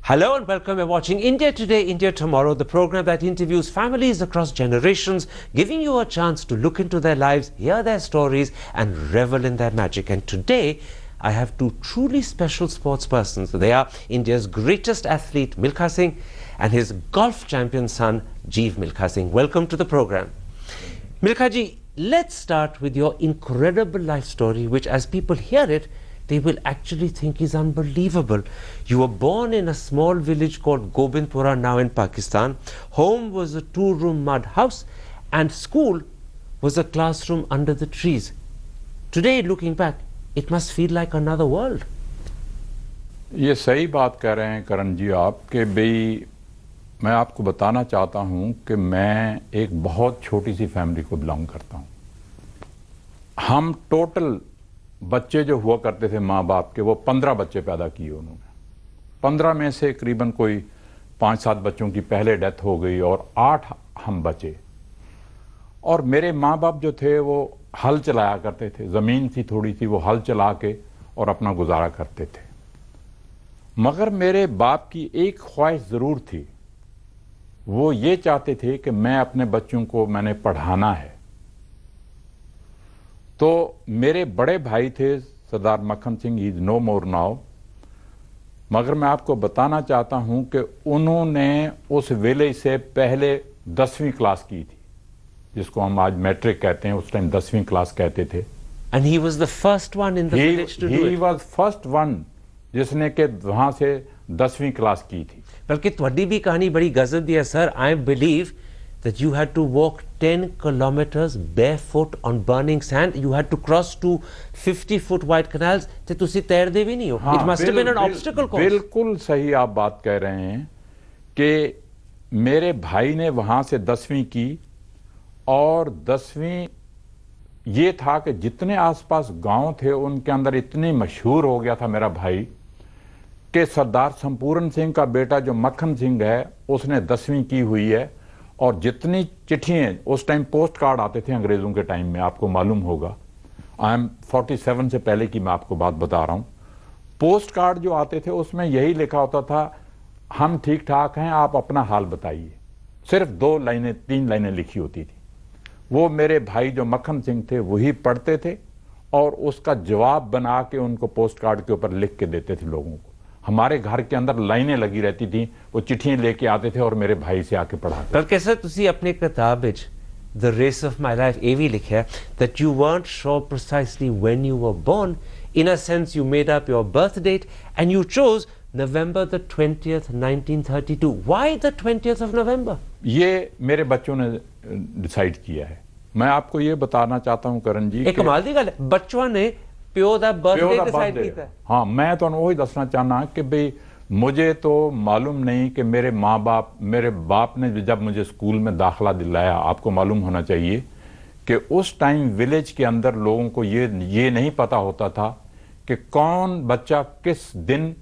Hello and welcome. You're watching India Today, India Tomorrow, the program that interviews families across generations, giving you a chance to look into their lives, hear their stories and revel in their magic. And today, I have two truly special sportspersons. They are India's greatest athlete, Milkha Singh, and his golf champion son, Jeev Milkha Singh. Welcome to the program. Milkha ji, let's start with your incredible life story, which as people hear it, they will actually think is unbelievable. You were born in a small village called Gobindpura, now in Pakistan. Home was a two-room mud house and school was a classroom under the trees. Today, looking back, it must feel like another world. ये सही बात कह रहे हैं करण जी आप कि भाई मैं आपको बताना चाहता हूं कि मैं एक बहुत छोटी सी फैमिली को बिलोंग करता हूं। हम टोटल बच्चे जो हुआ करते थे माँ बाप के, वो 15 बच्चे पैदा किए उन्होंने। 15 में से करीबन कोई 5-7 बच्चों की पहले डेथ हो गई और 8 हम बचे। और मेरे माँ बाप जो थे वो हल चलाया करते थे, ज़मीन थी थोड़ी सी, वो हल चला के और अपना गुजारा करते थे। मगर मेरे बाप की एक ख्वाहिश ज़रूर थी, वो ये चाहते थे कि मैं अपने बच्चों को मैंने पढ़ाना है। तो मेरे बड़े भाई थे Sardar Makhan Singh, is no more now, मगर मैं आपको बताना चाहता हूं कि उन्होंने उस विलेज से पहले 10वीं क्लास की थी, जिसको हम आज मैट्रिक कहते हैं, उस टाइम 10वीं क्लास कहते थे। And he was the first one in the village to do it. He was first one जिसने के वहां से 10वीं क्लास की थी। बल्कि ਤੁਹਾਡੀ भी कहानी बड़ी गजब दी है sir. I believe that you had to walk 10 kilometers barefoot on burning sand. You had to cross 2 50-foot wide canals. ਤੇ ਤੁਸੀਂ ਤੈਰਦੇ ਵੀ ਨਹੀਂ ਹੋ। It must have been an obstacle course. बिल्कुल सही आप बात कह रहे हैं कि मेरे भाई ने वहां से 10वीं की और 10वीं ये था कि जितने आसपास गांव थे उनके अंदर इतनी मशहूर हो गया था मेरा भाई कि सरदार संपूर्ण सिंह का बेटा जो मक्खन सिंह है उसने 10वीं की हुई है। और जितनी चिट्ठियाँ उस टाइम पोस्ट कार्ड आते थे अंग्रेज़ों के टाइम में, आपको मालूम होगा, आई एम 47 से पहले की मैं आपको बात बता रहा हूँ। पोस्ट कार्ड जो आते थे उसमें यही लिखा होता था, हम ठीक ठाक हैं, आप अपना हाल बताइए। सिर्फ 2 लाइनें 3 लाइनें लिखी होती थी। वो मेरे भाई जो मक्खन सिंह थे वही पढ़ते थे और उसका जवाब बना के उनको पोस्ट कार्ड के ऊपर लिख के देते थे लोगों को। हमारे घर के अंदर लाइनें लगी रहती थी, वो चिट्ठियां लेके आते थे और मेरे भाई से आके पढ़ाते। बल्कि सर ਤੁਸੀਂ अपनी किताब विच The Race of My Life ਇਹ ਵੀ ਲਿਖਿਆ that you weren't sure precisely when you were born. In a sense you made up your birth date and you chose November the 20th 1932. Why the 20th of November? ये मेरे बच्चों ने decide किया है। मैं आपको ये बताना चाहता हूँ करण जी, एक कमाल दी गल है, बच्चों ने ਪਿਓ ਦਾ ਬਰਥਡੇ ਡਿਸਾਈਡ ਕੀਤਾ। हाँ, मैं तो वही दसना चाहना कि भाई मुझे तो मालूम नहीं कि मेरे मेरे बाप ने जब मुझे स्कूल में दाखिला दिलाया, आपको मालूम होना चाहिए कि उस टाइम विलेज के अंदर लोगों को ये नहीं पता होता था कि कौन बच्चा किस दिन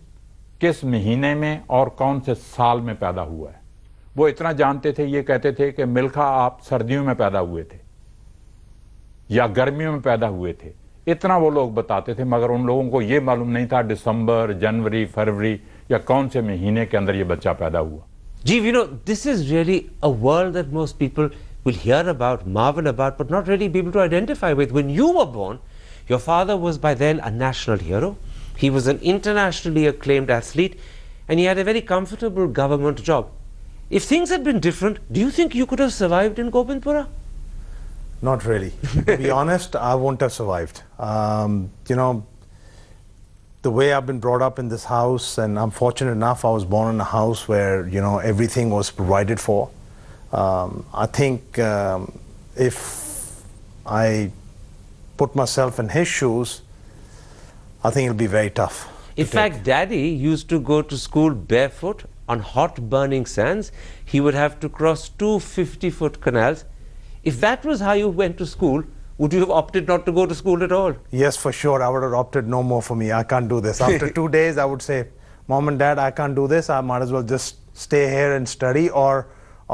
किस महीने में और कौन से साल में पैदा हुआ है। वो इतना जानते थे, ये कहते थे कि मिल्खा आप सर्दियों में पैदा हुए थे या गर्मियों में पैदा हुए थे, इतना वो लोग बताते थे। मगर उन लोगों को ये मालूम नहीं था दिसंबर, जनवरी, फरवरी या कौन से महीने के अंदर ये बच्चा पैदा हुआ। Jeev, you know, this is really a world that most people will hear about, marvel about, but not really be able to identify with. When you were born, your father was by then a national hero. He was an internationally acclaimed athlete and he had a very comfortable government job. If things had been different, do you think you could have survived in Gobindpura? Not really. To be honest, I won't have survived. You know, the way I've been brought up in this house, and I'm fortunate enough I was born in a house where, you know, everything was provided for. I think if I put myself in his shoes, I think it'll be very tough. In fact, Daddy used to go to school barefoot on hot burning sands. He would have to cross 2 50-foot canals. If that was how you went to school, would you have opted not to go to school at all? Yes, for sure. I would have opted no more for me. I can't do this. After 2 days, I would say, Mom and Dad, I can't do this. I might as well just stay here and study or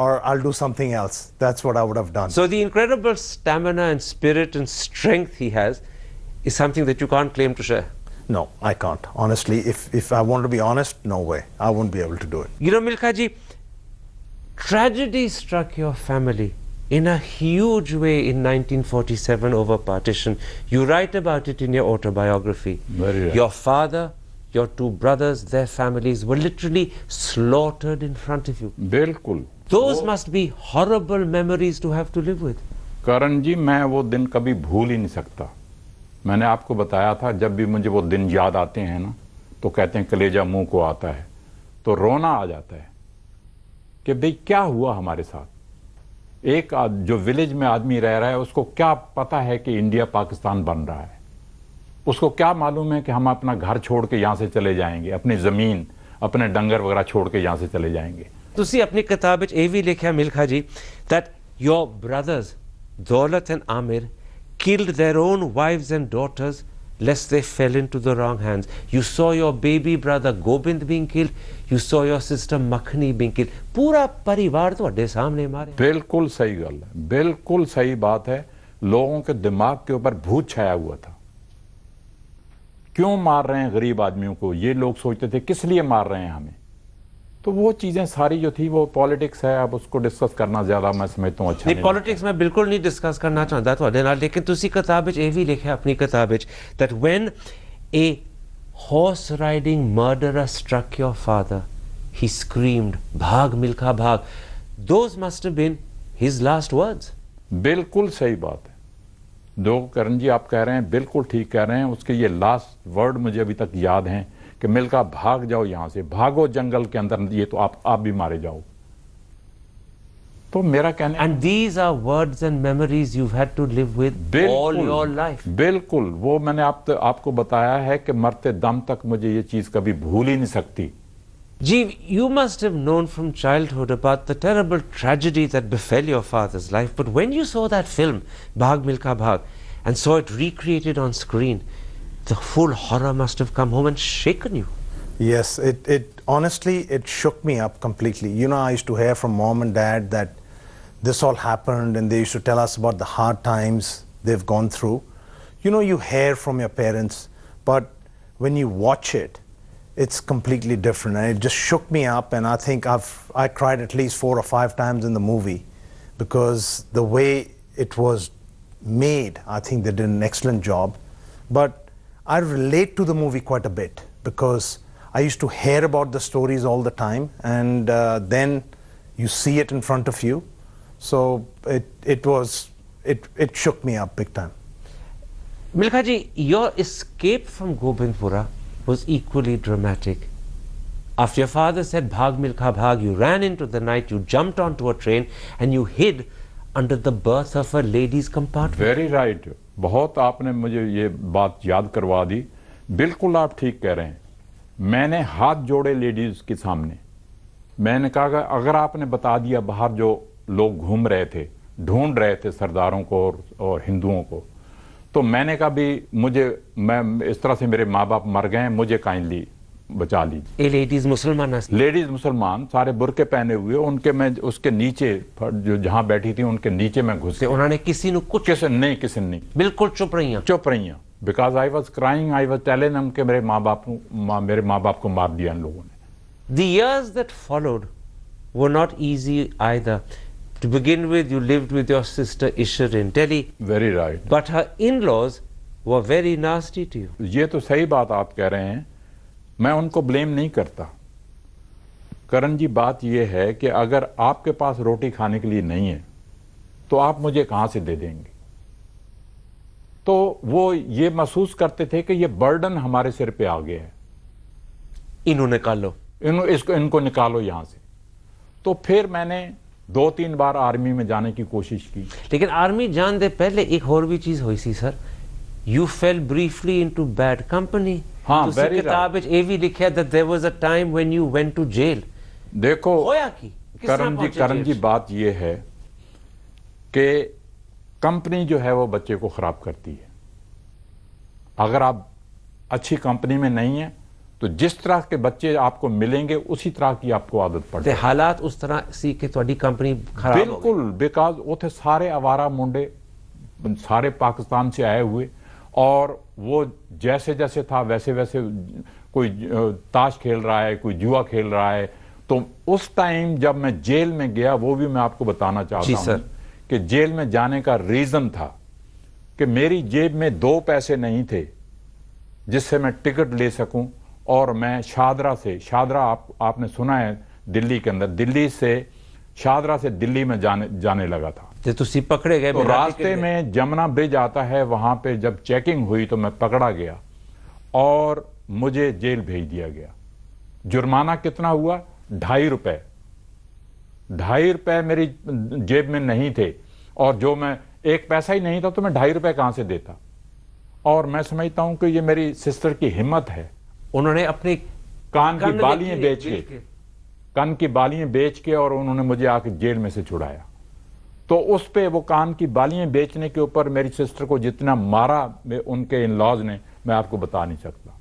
I'll do something else. That's what I would have done. So the incredible stamina and spirit and strength he has is something that you can't claim to share. No, I can't. Honestly, if I want to be honest, no way. I won't be able to do it. You know, Milkha ji, tragedy struck your family in a huge way in 1947 over partition. You write about it in your autobiography. Very right. Your father, your two brothers, their families were literally slaughtered in front of you. बिल्कुल Those must be horrible memories to have to live with. करण जी, मैं वो दिन कभी भूल ही नहीं सकता। मैंने आपको बताया था, जब भी मुझे वो दिन याद आते हैं ना, तो कहते हैं कलेजा मुंह को आता है, तो रोना आ जाता है कि भाई क्या हुआ हमारे साथ। एक जो विलेज में आदमी रह रहा है, उसको क्या पता है कि इंडिया पाकिस्तान बन रहा है? उसको क्या मालूम है कि हम अपना घर छोड़ के यहाँ से चले जाएंगे, अपनी ज़मीन, अपने डंगर वगैरह छोड़ के यहाँ से चले जाएंगे। ਤੁਸੀਂ ਆਪਣੀ ਕਿਤਾਬ ਵਿੱਚ ਇਹ ਵੀ ਲਿਖਿਆ ਮਿਲਖਾ ਜੀ that your brothers Daulat and Amir killed their own wives and daughters lest they fell into the wrong hands. You saw your baby brother Gobind being killed, you saw your sister Makhni being killed. पूरा परिवार ਤੁਹਾਡੇ सामने मारे। बिल्कुल सही गल है, बिल्कुल सही बात है। लोगों के दिमाग के ऊपर भूत छाया हुआ था। क्यों मार रहे हैं गरीब आदमियों को? ये लोग सोचते थे किस लिए मार रहे हैं हमें। तो वो चीज़ें सारी जो थी वो पॉलिटिक्स है, अब उसको डिस्कस करना ज़्यादा मैं समझता हूँ अच्छा नहीं। पॉलिटिक्स मैं बिल्कुल नहीं डिस्कस करना चाहता ਤੁਹਾਡੇ ਨਾਲ, लेकिन ਤੁਸੀਂ किताब ਵਿੱਚ ਇਹ ਵੀ ਲਿਖਿਆ ਆਪਣੀ किताब ਵਿੱਚ that when a horse riding murderer struck your father, he screamed, "Bhag Milkha bhag." Those must have been his last words. बिल्कुल सही बात है। जो करण जी आप कह रहे हैं बिल्कुल ठीक कह रहे हैं। उसके ये लास्ट वर्ड मुझे अभी तक याद हैं कि मिल्खा भाग जाओ यहाँ से, भागो जंगल के अंदर, ये तो आप भी मारे जाओ। तो मेरा कहना, and these are words and memories you've had to live with all your life. बिल्कुल, वो मैंने आपको बताया है कि मरते दम तक मुझे ये चीज कभी भूल ही नहीं सकती। Jeev, you must have known from childhood about the terrible tragedy that befell your father's life, but when you saw that film, Bhag Milkha Bhag, and saw it recreated on screen, the full horror must have come home and shaken you. Yes, it honestly, it shook me up completely. You know, I used to hear from mom and dad that this all happened, and they used to tell us about the hard times they've gone through. You know, you hear from your parents, but when you watch it, it's completely different, and it just shook me up. And I think I cried at least 4 or 5 times in the movie, because the way it was made, I think they did an excellent job. But I relate to the movie quite a bit, because I used to hear about the stories all the time, and then you see it in front of you. So it shook me up big time. Milkha ji, your escape from Gobindpura was equally dramatic. After your father said Bhag Milkha Bhag, you ran into the night, you jumped onto a train, and you hid under the berth of a ladies compartment. Very right. बहुत आपने मुझे ये बात याद करवा दी। बिल्कुल आप ठीक कह रहे हैं। मैंने हाथ जोड़े लेडीज के सामने। मैंने कहा अगर आपने बता दिया बाहर जो लोग घूम रहे थे, ढूंढ रहे थे सरदारों को और हिंदुओं को, तो मैंने कहा भी मैं इस तरह से मेरे माँ बाप मर गए, मुझे काइंडली बचा लीजिए। लेडीज मुसलमान, लेडीज मुसलमान सारे बुरके पहने हुए, उनके मैं उसके नीचे जो जहाँ बैठी थी उनके नीचे मैं घुस गया। उन्होंने किसी ने बिल्कुल चुप रही। Because I was crying, I was telling them कि मेरे माँ बाप को मार दिया इन लोगों ने। The years that followed were not easy either. To begin with, you lived with your sister Ishar in Delhi. Very right. But her in-laws were very nasty to you. ये तो सही बात आप कह रहे हैं। मैं उनको ब्लेम नहीं करता। करण जी, बात ये है कि अगर आपके पास रोटी खाने के लिए नहीं है तो आप मुझे कहां से दे देंगे। तो वो ये महसूस करते थे कि ये बर्डन हमारे सिर पे आ गया है, इनको निकालो यहां से। तो फिर मैंने 2-3 बार आर्मी में जाने की कोशिश की। लेकिन आर्मी जान दे पहले एक और भी चीज हुई सी sir, you fell briefly into bad company. हाँ, तुसी very किताब विच ये भी लिखा that there was a time when you went to jail. देखो होया की करण जी बात ये है कि कंपनी जो है वो बच्चे को खराब करती है। अगर आप अच्छी कंपनी में नहीं है तो जिस तरह के बच्चे आपको मिलेंगे उसी तरह की आपको आदत पड़ती है। हालात उस तरह सी कि तुम्हारी कंपनी खराब बिल्कुल, बिकॉज वो थे सारे आवारा मुंडे, सारे पाकिस्तान से आए हुए, और वो जैसे जैसे था वैसे वैसे कोई ताश खेल रहा है, कोई जुआ खेल रहा है। तो उस टाइम जब मैं जेल में गया, वो भी मैं आपको बताना चाहता हूं कि जेल में जाने का रीजन था कि मेरी जेब में 2 पैसे नहीं थे जिससे मैं टिकट ले सकूं, और मैं शादरा आपने सुना है दिल्ली के अंदर, दिल्ली से शादरा से दिल्ली में जाने लगा था। तो पकड़े गए, तो रास्ते में जमुना ब्रिज आता है, वहां पे जब चेकिंग हुई तो मैं पकड़ा गया और मुझे जेल भेज दिया गया। जुर्माना कितना हुआ? 2.5 रुपए। 2.5 रुपए मेरी जेब में नहीं थे, और जो मैं 1 पैसा ही नहीं था तो मैं 2.5 रुपए कहां से देता। और मैं समझता हूं कि ये मेरी सिस्टर की हिम्मत है। उन्होंने अपने कान की बालियां बेच के और उन्होंने मुझे आके जेल में से छुड़ाया। तो उस पे वो कान की बालियां बेचने के ऊपर मेरी सिस्टर को जितना मारा उनके इन लॉज ने, मैं आपको बता नहीं सकता।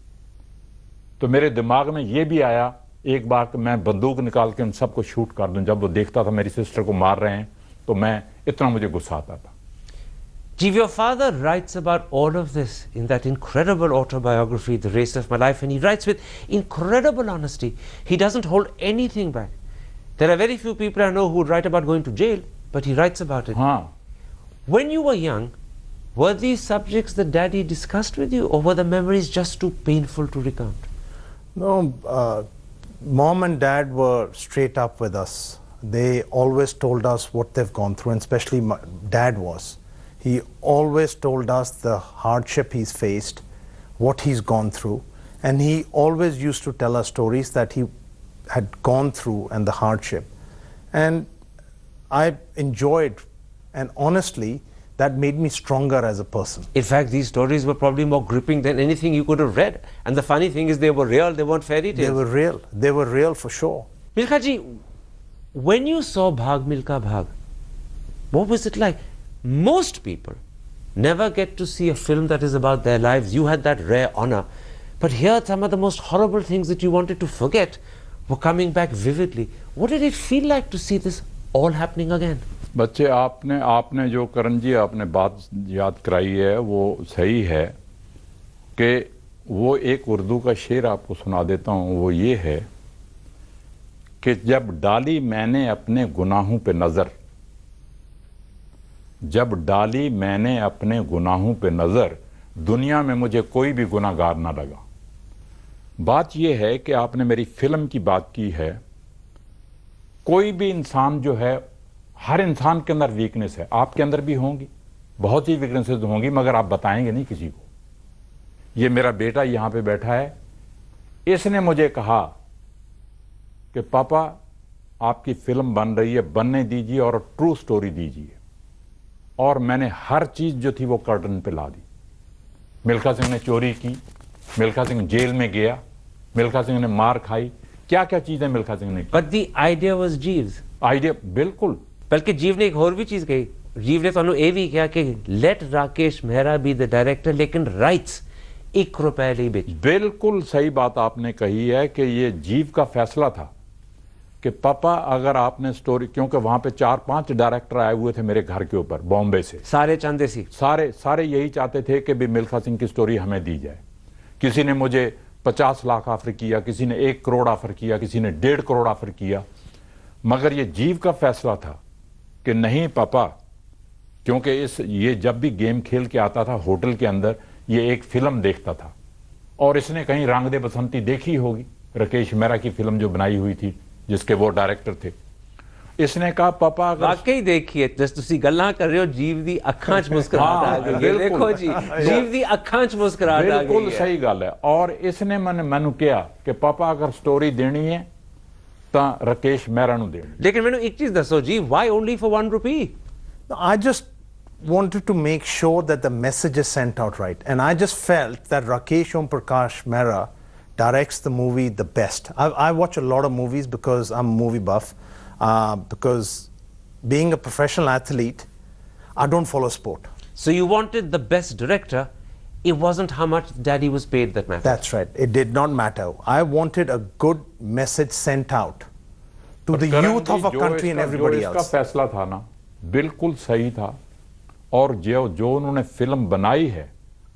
तो मेरे दिमाग में ये भी आया एक बार कि मैं बंदूक निकाल के उन सबको शूट कर दूं। जब वो देखता था मेरी सिस्टर को मार रहे हैं तो मैं इतना मुझे गुस्सा आता था। Jeev, your father writes about all of this in that incredible autobiography, The Race of My Life, and he writes with incredible honesty. He doesn't hold anything back. There are very few people I know who write about going to jail, but he writes about it. हाँ. When you were young, were these subjects that Daddy discussed with you, or were the memories just too painful to recount? No, Mom and Dad were straight up with us. They always told us what they've gone through, and especially my Dad was. He always told us the hardship he's faced, what he's gone through, and he always used to tell us stories that he had gone through and the hardship. And I enjoyed, and honestly, that made me stronger as a person. In fact, these stories were probably more gripping than anything you could have read. And the funny thing is, they were real, they weren't fairy tales. They were real. They were real for sure. Milkha ji, when you saw Bhag Milkha Bhag, what was it like? Most people never get to see a film that is about their lives. You had that rare honor. But here, some of the most horrible things that you wanted to forget were coming back vividly. What did it feel like to see this all happening again? बच्चे, आपने जो करण जी आपने बात याद कराई है वो सही है कि वो एक उर्दू का शेर आपको सुना देता हूँ। वो ये है कि जब डाली मैंने अपने गुनाहों पे नज़र, जब डाली मैंने अपने गुनाहों पे नज़र, दुनिया में मुझे कोई भी गुनाहगार ना लगा। बात यह है कि आपने मेरी फिल्म की बात की है। कोई भी इंसान जो है, हर इंसान के अंदर वीकनेस है, आपके अंदर भी होंगी, बहुत ही वीकनेसेस होंगी, मगर आप बताएंगे नहीं किसी को। ये मेरा बेटा यहां पे बैठा है, इसने मुझे कहा कि पापा आपकी फिल्म बन रही है, बनने दीजिए और ट्रू स्टोरी दीजिए। और मैंने हर चीज जो थी वो कर्टन पे ला दी। मिल्खा सिंह ने चोरी की, मिल्खा सिंह जेल में गया, मिल्खा सिंह ने मार खाई, क्या क्या चीजें मिल्खा सिंह ने की। But the idea was Jeev's. Idea बिल्कुल। बल्कि जीव ने एक और भी चीज कही। जीव ने तो ये भी कहा कि let Rakesh Mehra be the director, लेकिन राइट्स 1 रुपए नहीं बेच। बिल्कुल सही बात आपने कही है कि ये जीव का फैसला था कि पापा अगर आपने स्टोरी, क्योंकि वहां पे 4-5 डायरेक्टर आए हुए थे मेरे घर के ऊपर बॉम्बे से, सारे चंदेसी, सारे यही चाहते थे कि भी मिल्खा सिंह की स्टोरी हमें दी जाए। किसी ने मुझे 50 लाख ऑफर किया, किसी ने 1 करोड़ ऑफर किया, किसी ने 1.5 करोड़ ऑफर किया, मगर ये जीव का फैसला था कि नहीं पापा, क्योंकि ये जब भी गेम खेल के आता था होटल के अंदर, ये एक फिल्म देखता था, और इसने कहीं रंग दे बसंती देखी होगी, राकेश मेहरा की फिल्म जो बनाई हुई थी जिसके वो डायरेक्टर थे। इसने कहा पापा अगर वाकई देखिए, जस्ट तुसी गल्लां कर रहे हो, जीव दी अखां च मुस्कुराहट आ गई है। देखो जी, जीव दी अखां च मुस्कुराहट आ गई है। बिल्कुल सही गल है। और इसने मैनू कहा कि पापा अगर स्टोरी देनी है तो राकेश मेहरा नूं देनी। लेकिन मैनू एक चीज दसो जी, why only for 1 rupee? I just wanted to make sure that the message is sent out right. And I just felt that Rakesh Om Prakash Mehra directs the movie the best. I watch a lot of movies because I'm a movie buff. Because being a professional athlete, I don't follow sport. So you wanted the best director. It wasn't how much Daddy was paid that mattered. That's right. It did not matter. I wanted a good message sent out to the youth of our country and everybody else. इसका फैसला था ना, बिल्कुल सही था। और जो उन्होंने फिल्म बनाई है,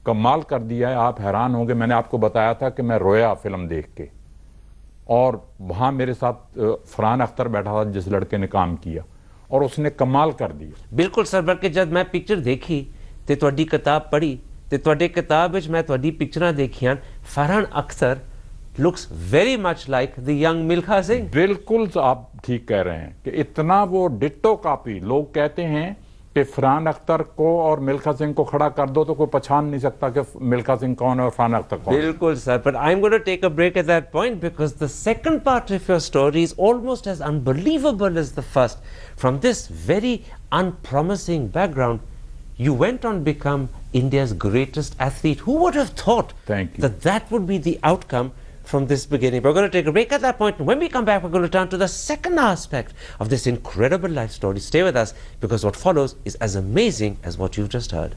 कमाल कर दिया है, आप हैरान होंगे। मैंने आपको बताया था कि मैं रोया फिल्म देख के, और वहाँ मेरे साथ फरहान अख्तर बैठा था जिस लड़के ने काम किया, और उसने कमाल कर दिया। बिल्कुल सर, बल्कि जब मैं पिक्चर देखी ते तुहाडी किताब पढ़ी ते तुहाडे किताब विच मैं तुहाडी पिक्चरां देखियां, Farhan Akhtar looks very much like the young Milkha Singh. बिल्कुल आप ठीक कह रहे हैं कि इतना वो डिट्टो कॉपी। लोग कहते हैं कि फरहान अख्तर को और मिल्खा सिंह को खड़ा कर दो तो कोई पहचान नहीं सकता कि मिल्खा सिंह कौन है और फरहान अख्तर कौन है। बिल्कुल sir, but I'm going to take a break at that point because the second part of your story is almost as unbelievable as the first. From this very unpromising background, you went on to become India's greatest athlete. Who would have thought Thank you. that that would be the outcome from this beginning? We're going to take a break at that point, and when we come back, we're going to turn to the second aspect of this incredible life story. Stay with us, because what follows is as amazing as what you've just heard.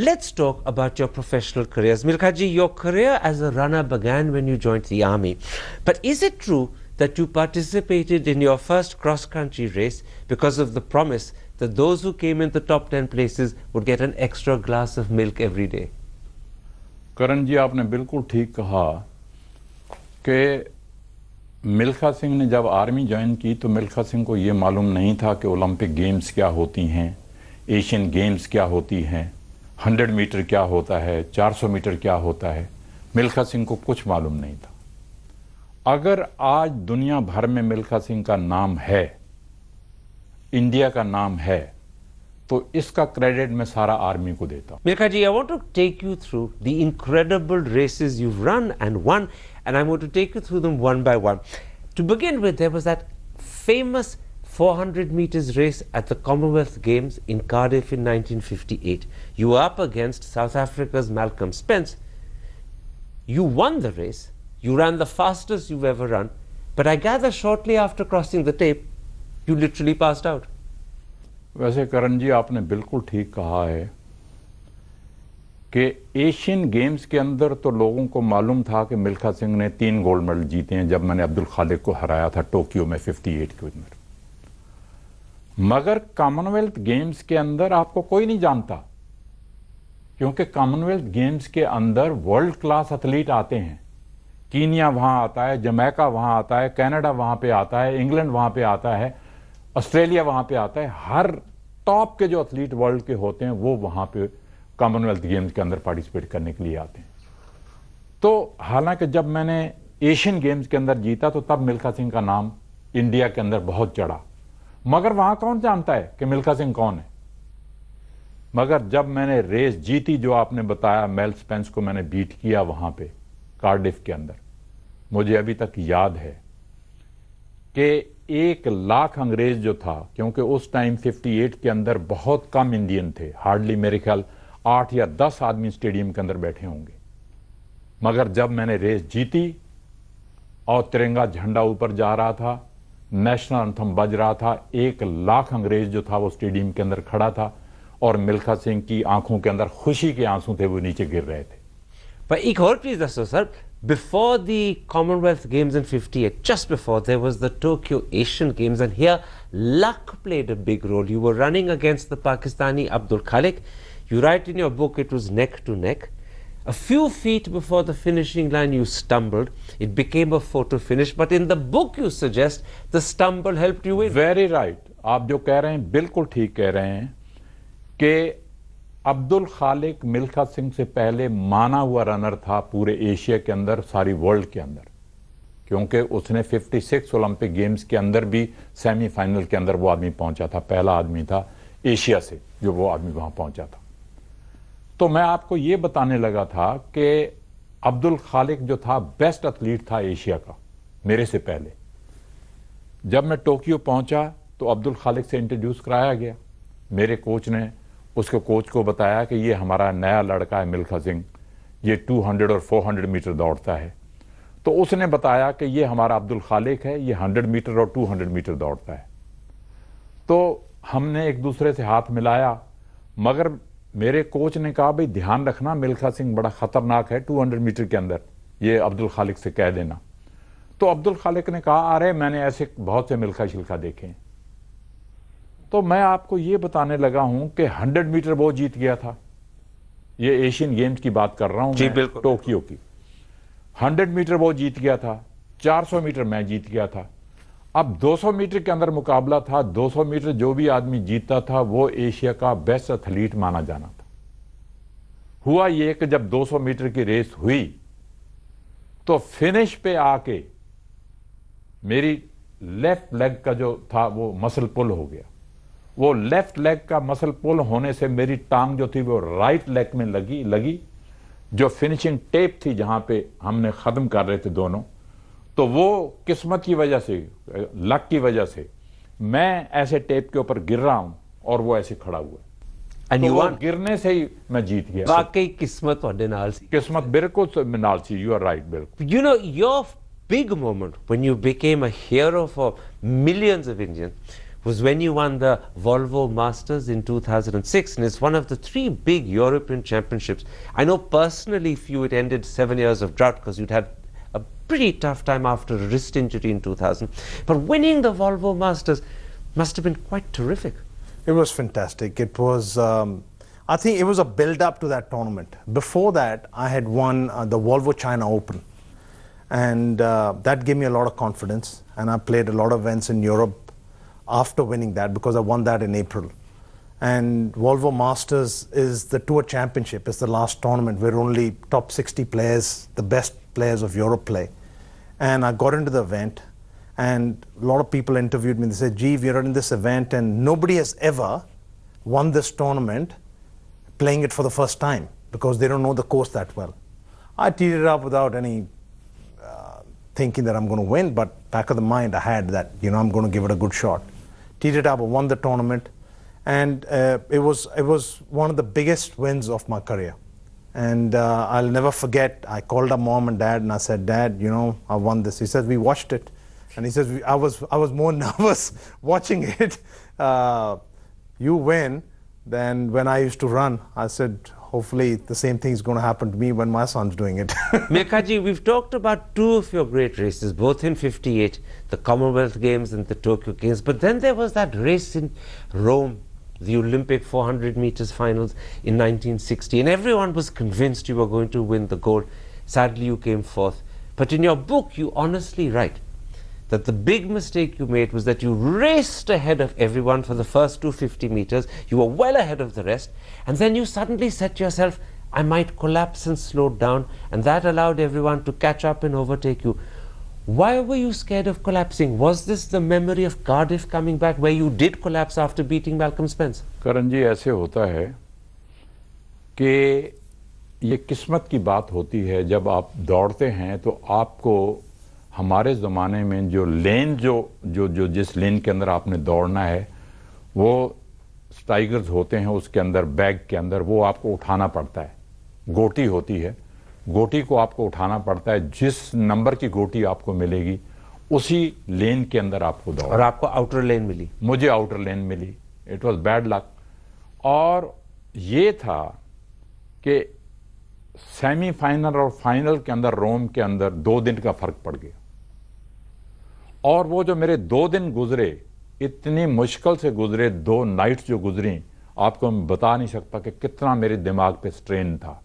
Let's talk about your professional careers. Milkha ji, your career as a runner began when you joined the army. But is it true that you participated in your first cross-country race because of the promise that those who came in the top 10 places would get an extra glass of milk every day? करण जी, आपने बिल्कुल ठीक कहा कि मिल्खा सिंह ने जब army join की तो मिल्खा सिंह को ये मालूम नहीं था कि ओलंपिक गेम्स क्या होती हैं, एशियन गेम्स क्या होती हैं, 100 मीटर क्या होता है, 400 मीटर क्या होता है। मिल्खा सिंह को कुछ मालूम नहीं था। अगर आज दुनिया भर में मिल्खा सिंह का नाम है, इंडिया का नाम है, तो इसका क्रेडिट मैं सारा आर्मी को देता हूं। Milkha ji, I want to take you through the incredible races you've run and won, and I'm going to take you through them one by one. To begin with, there was that famous 400 meters race at the Commonwealth Games in Cardiff in 1958. You were up against South Africa's Malcolm Spence. You won the race. You ran the fastest you've ever run, but I gather shortly after crossing the tape, you literally passed out. वैसे करण जी, आपने बिल्कुल ठीक कहा है कि Asian games के अंदर तो लोगों को मालूम था कि मिल्खा सिंह ने 3 गोल्ड मेडल जीते हैं जब मैंने अब्दुल खालिक को हराया था टोक्यो में 58 के अंदर। मगर कॉमनवेल्थ गेम्स के अंदर आपको कोई नहीं जानता, क्योंकि कॉमनवेल्थ गेम्स के अंदर वर्ल्ड क्लास एथलीट आते हैं। कीनिया वहां आता है, जमैका वहां आता है, कनाडा वहां पे आता है, इंग्लैंड वहां पे आता है, ऑस्ट्रेलिया वहां पे आता है। हर टॉप के जो एथलीट वर्ल्ड के होते हैं वो वहां पे कॉमनवेल्थ गेम्स के अंदर पार्टिसिपेट करने के लिए आते हैं। तो हालांकि जब मैंने एशियन गेम्स के अंदर जीता तो तब मिल्खा सिंह का नाम इंडिया के अंदर बहुत चढ़ा, मगर वहां कौन जानता है कि मिल्खा सिंह कौन है। मगर जब मैंने रेस जीती, जो आपने बताया, मेल स्पेंस को मैंने बीट किया वहां पे कार्डिफ के अंदर, मुझे अभी तक याद है कि 1 लाख अंग्रेज जो था, क्योंकि उस टाइम 58 के अंदर बहुत कम इंडियन थे, हार्डली मेरे ख्याल 8 या 10 आदमी स्टेडियम के अंदर बैठे होंगे। मगर जब मैंने रेस जीती और तिरंगा झंडा ऊपर जा रहा था, नेशनल एंथम बज रहा था, 1 लाख अंग्रेज जो था वो स्टेडियम के अंदर खड़ा था, और मिल्खा सिंह की आंखों के अंदर खुशी के आंसू थे, वो नीचे गिर रहे थे। पर एक और चीज दसो sir, before the Commonwealth Games in 58, just before, there was the Tokyo Asian Games, and here luck played a big role. You were running against the Pakistani Abdul Khalik. You write in your book it was neck to neck. A few feet before the finishing line you stumbled. It became a photo finish, but in the book you suggest the stumble helped you win. Very right. आप जो कह रहे हैं बिल्कुल ठीक कह रहे हैं कि अब्दुल खालिक मिल्खा सिंह से पहले माना हुआ रनर था पूरे एशिया के अंदर, सारी वर्ल्ड के अंदर, क्योंकि उसने 56 ओलंपिक गेम्स के अंदर भी सेमीफाइनल के अंदर वो आदमी पहुंचा था। पहला आदमी था एशिया से जो वो आदमी वहां पहुंचा था। तो मैं आपको ये बताने लगा था कि अब्दुल खालिक जो था बेस्ट एथलीट था एशिया का मेरे से पहले। जब मैं टोक्यो पहुंचा तो अब्दुल खालिक से इंट्रोड्यूस कराया गया। मेरे कोच ने उसके कोच को बताया कि ये हमारा नया लड़का है मिल्खा सिंह, ये 200 और 400 मीटर दौड़ता है। तो उसने बताया कि ये हमारा अब्दुल खालिक है, ये 100 मीटर और 200 मीटर दौड़ता है। तो हमने एक दूसरे से हाथ मिलाया, मगर मेरे कोच ने कहा भाई ध्यान रखना, मिल्खा सिंह बड़ा खतरनाक है 200 मीटर के अंदर, ये अब्दुल खालिक से कह देना। तो अब्दुल खालिक ने कहा अरे मैंने ऐसे बहुत से मिल्खा शिल्खा देखे हैं। तो मैं आपको ये बताने लगा हूं कि 100 मीटर वो जीत गया था, ये एशियन गेम्स की बात कर रहा हूं जी, मैं, बिल्कुल। टोक्यो की। 100 मीटर वो जीत गया था, 400 मीटर मैं जीत गया था। अब 200 मीटर के अंदर मुकाबला था। 200 मीटर जो भी आदमी जीतता था वो एशिया का बेस्ट एथलीट माना जाना था। हुआ ये कि जब 200 मीटर की रेस हुई तो फिनिश पे आके मेरी लेफ्ट लेग का जो था वो मसल पुल हो गया। वो लेफ्ट लेग का मसल पुल होने से मेरी टांग जो थी वो राइट लेग में लगी जो फिनिशिंग टेप थी जहां पे हमने खत्म कर रहे थे दोनों। तो वो किस्मत की वजह से, लक की वजह से मैं ऐसे टेप के ऊपर गिर रहा हूं और वो ऐसे खड़ा हुआ। And तो you वो won. गिरने से ही मैं जीत गया। वाकई किस्मत ਤੁਹਾਡੇ ਨਾਲ ਸੀ। किस्मत बिल्कुल नाल सी, यू आर राइट, बिल्कुल। You know, your big moment when you became a hero for millions of Indians was when you won the Volvo Masters in 2006, and it's one of the 3 big European championships. I know personally for you it ended 7 years of drought because you'd had a pretty tough time after a wrist injury in 2000. But winning the Volvo Masters must have been quite terrific. It was fantastic. It was, I think it was a build-up to that tournament. Before that, I had won the Volvo China Open. And that gave me a lot of confidence. And I played a lot of events in Europe after winning that because I won that in April. And Volvo Masters is the tour championship. It's the last tournament where only top 60 players, the best players of Europe play. And I got into the event. And a lot of people interviewed me. They said, "Gee, we're in this event and nobody has ever won this tournament playing it for the first time because they don't know the course that well." I teed it up without any thinking that I'm going to win, but back of the mind I had that, I'm going to give it a good shot. Teed it up, I won the tournament, and it was one of the biggest wins of my career. And I'll never forget, I called up mom and dad and I said, "Dad, I won this." He said, "We watched it." And he says, I was more nervous watching it, you win, than when I used to run. I said, hopefully the same thing is going to happen to me when my son's doing it. Milkha ji, we've talked about 2 of your great races, both in 58, the Commonwealth Games and the Tokyo Games. But then there was that race in Rome, the Olympic 400 meters finals in 1960. And everyone was convinced you were going to win the gold. Sadly, you came fourth. But in your book, you honestly write that the big mistake you made was that you raced ahead of everyone for the first 250 meters. You were well ahead of the rest. And then you suddenly said to yourself, "I might collapse," and slowed down. And that allowed everyone to catch up and overtake you. Why were you scared of collapsing? Was this the memory of Cardiff coming back where you did collapse after beating Malcolm Spence? करण जी, ऐसे होता है कि ये किस्मत की बात होती है। जब आप दौड़ते हैं तो आपको हमारे ज़माने में जो लेन जो जिस लेन के अंदर आपने दौड़ना है वो स्टाइगर्स होते हैं, उसके अंदर बैग के अंदर वो आपको उठाना पड़ता है। गोटी होती है, गोटी को आपको उठाना पड़ता है। जिस नंबर की गोटी आपको मिलेगी उसी लेन के अंदर आपको दौड़। और आपको आउटर लेन मिली? मुझे आउटर लेन मिली। It was bad luck. और ये था कि सेमीफाइनल और फाइनल के अंदर रोम के अंदर 2 दिन का फर्क पड़ गया। और वो जो मेरे 2 दिन गुजरे, इतनी मुश्किल से गुजरे 2 नाइट्स जो गुजरी, आपको मैं बता नहीं सकता कि कितना मेरे दिमाग पे स्ट्रेन था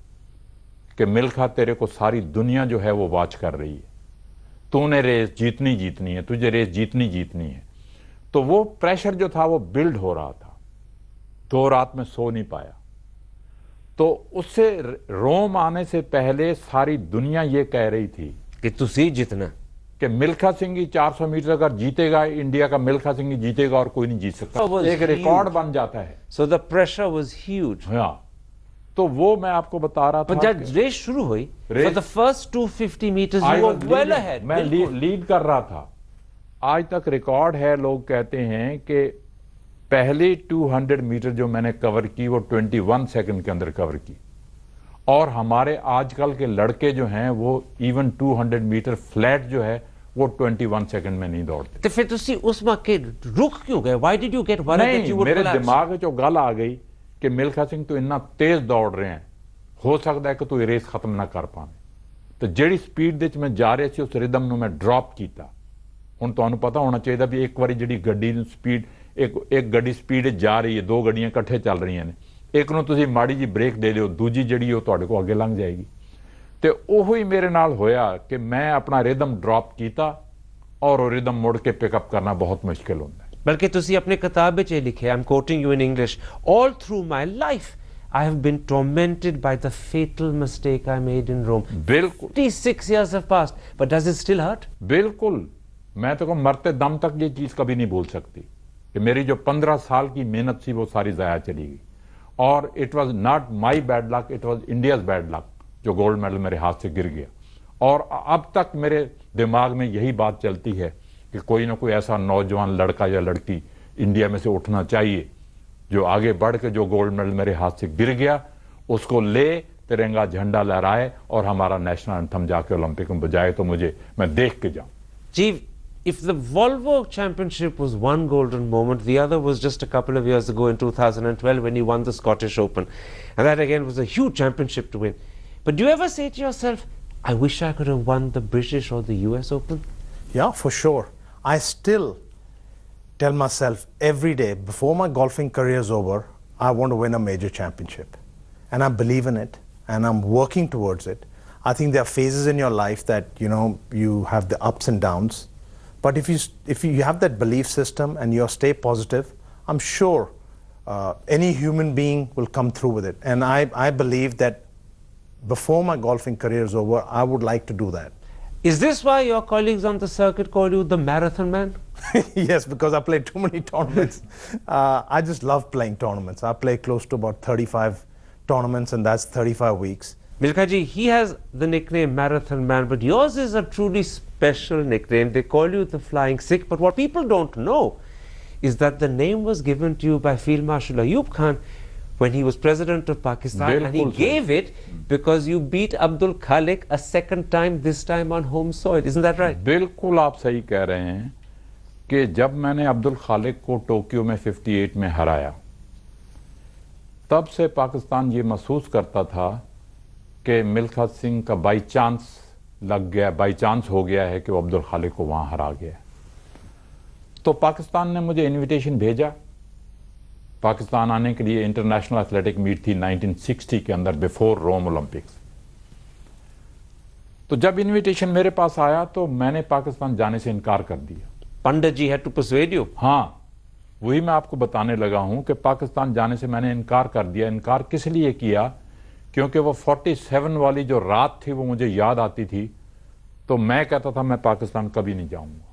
कि मिल्खा, तेरे को सारी दुनिया जो है वो वॉच कर रही है, तूने रेस जीतनी है, तुझे रेस जीतनी है। तो वो प्रेशर जो था वो बिल्ड हो रहा था। 2 रात में सो नहीं पाया। तो उससे रोम आने से पहले सारी दुनिया ये कह रही थी कि तुसी जितना, कि मिल्खा सिंह ही 400 मीटर अगर जीतेगा, इंडिया का मिल्खा सिंह ही जीतेगा और कोई नहीं जीत सकता। एक रिकॉर्ड बन जाता है। So the pressure was huge. हाँ, तो वो मैं आपको बता रहा था। पर जब रेस शुरू हुई, for the first 250 meters you were well ahead. मैं लीड कर रहा था। आज तक रिकॉर्ड है, लोग कहते हैं कि पहली 200 मीटर जो मैंने कवर की वो 21 सेकंड के अंदर कवर की। और हमारे आजकल के लड़के जो हैं वो इवन 200 मीटर फ्लैट जो है वो 21 सेकंड में नहीं दौड़ते। तो फिर तुसी उस मौके रुक क्यों गए? Why did you get worried that you would मेरे collapse? दिमाग में जो गल आ गई कि मिल्खा सिंह तो इतना तेज दौड़ रहे हैं, हो सकता है कि तू रेस खत्म ना कर पावे। तो ਜਿਹੜੀ ਸਪੀਡ ਦੇ ਵਿੱਚ ਮੈਂ ਜਾ ਰਿਹਾ ਸੀ ਉਸ ਰਿਦਮ ਨੂੰ ਮੈਂ ਡ੍ਰੌਪ ਕੀਤਾ। ਹੁਣ ਤੁਹਾਨੂੰ ਪਤਾ ਹੋਣਾ ਚਾਹੀਦਾ ਵੀ ਇੱਕ ਵਾਰੀ ਜਿਹੜੀ ਗੱਡੀ ਨੂੰ ਸਪੀਡ ਇੱਕ ਗੱਡੀ ਸਪੀਡ ਜਾ ਰਹੀ ਹੈ, 2 ਗੱਡੀਆਂ ਇਕੱਠੇ ਚੱਲ ਰਹੀਆਂ ਨੇ, ਇੱਕ ਨੂੰ ਤੁਸੀਂ ਮਾੜੀ ਜੀ ਬ੍ਰੇਕ ਦੇ ਦਿਓ, ਦੂਜੀ ਜਿਹੜੀ ਉਹ ਤੁਹਾਡੇ ਕੋਲ ਅੱਗੇ ਲੰਘ ਜਾਏਗੀ। ਤੇ ਉਹੋ ਹੀ ਮੇਰੇ ਨਾਲ ਹੋਇਆ ਕਿ ਮੈਂ ਆਪਣਾ ਰਿਦਮ ਡ੍ਰੌਪ ਕੀਤਾ ਔਰ ਉਹ ਰਿਦਮ ਮੁੜ ਕੇ ਪਿਕਅਪ ਕਰਨਾ ਬਹੁਤ ਮੁਸ਼ਕਿਲ ਹੁੰਦਾ ਹੈ। ਬਲਕਿ ਤੁਸੀਂ ਆਪਣੀ ਕਿਤਾਬ ਵਿੱਚ ਇਹ ਲਿਖਿਆ, I'm quoting you in English, all through my life I have been tormented by the fatal mistake I made in Rome. बिल्कुल 56 years have passed, but does it still hurt? बिल्कुल, मैं तो कहूं मरते दम तक ये चीज कभी नहीं भूल सकती कि मेरी जो 15 साल की मेहनत थी वो सारी जाया चली गई। और it was not my bad luck, it was India's bad luck जो गोल्ड मेडल मेरे हाथ से गिर गया। और अब तक मेरे दिमाग में यही बात चलती है कि कोई ना कोई ऐसा नौजवान लड़का या लड़की इंडिया में से उठना चाहिए जो आगे बढ़ के जो गोल्ड मेडल मेरे हाथ से गिर गया उसको ले, तिरंगा झंडा लहराए और हमारा नेशनल एंथम जाके ओलंपिक में बजाए, तो मैं देख के जाऊं। Chief, if the Volvo Championship was one golden moment, the other was just a couple of years ago in 2012 when he won the Scottish Open. And that again was a huge championship to win. But do you ever say to yourself, I wish I could have won the British or the US Open? Yeah, for sure. I still tell myself every day before my golfing career is over, I want to win a major championship. And I believe in it and I'm working towards it. I think there are phases in your life that, you have the ups and downs. But if you have that belief system and you stay positive, I'm sure any human being will come through with it. And I believe that before my golfing career is over, I would like to do that. Is this why your colleagues on the circuit call you the marathon man? Yes, because I play too many tournaments. I just love playing tournaments. I play close to about 35 tournaments, and that's 35 weeks. Milkha ji, he has the nickname Marathon Man, but yours is a truly special nickname. They call you the Flying Sikh, but what people don't know is that the name was given to you by Field Marshal Ayub Khan when he was president of Pakistan, and he gave it because you beat Abdul Khalik a second time, this time on home soil. Isn't that right? बिल्कुल आप सही कह रहे हैं कि जब मैंने अब्दुल खालिक को टोक्यो में 58 में हराया, तब से पाकिस्तान ये महसूस करता था कि मिल्खा सिंह का बाई चांस लग गया, बाई चांस हो गया है कि वो अब्दुल खालिक को वहां हरा गया। तो पाकिस्तान ने मुझे इनविटेशन भेजा पाकिस्तान आने के लिए। इंटरनेशनल एथलेटिक मीट थी 1960 के अंदर, बिफोर रोम ओलंपिक्स। तो जब इनविटेशन मेरे पास आया तो मैंने पाकिस्तान जाने से इनकार कर दिया। Pandit ji had to persuade you. हाँ, वही मैं आपको बताने लगा हूं कि पाकिस्तान जाने से मैंने इनकार कर दिया। इनकार किस लिए किया? क्योंकि वो 47 वाली जो रात थी वो मुझे याद आती थी, तो मैं कहता था मैं पाकिस्तान कभी नहीं जाऊंगा।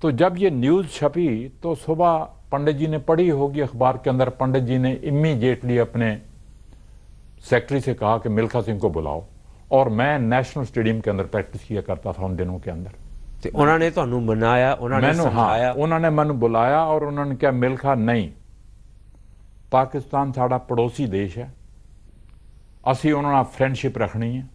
तो जब ये न्यूज छपी तो सुबह पंडित जी ने पढ़ी होगी अखबार के अंदर, पंडित जी ने इमीडिएटली अपने सेक्रेटरी से कहा कि मिल्खा सिंह को बुलाओ, और मैं नेशनल स्टेडियम के अंदर प्रैक्टिस किया करता था उन दिनों के अंदर। उन्होंने ਤੁਹਾਨੂੰ ਮਨਾਇਆ, उन्होंने समझाया। उन्होंने मैनू बुलाया और उन्होंने कहा मिल्खा नहीं, पाकिस्तान साड़ा पड़ोसी देश है, असी उन्होंने नाल फ्रेंडशिप रखनी है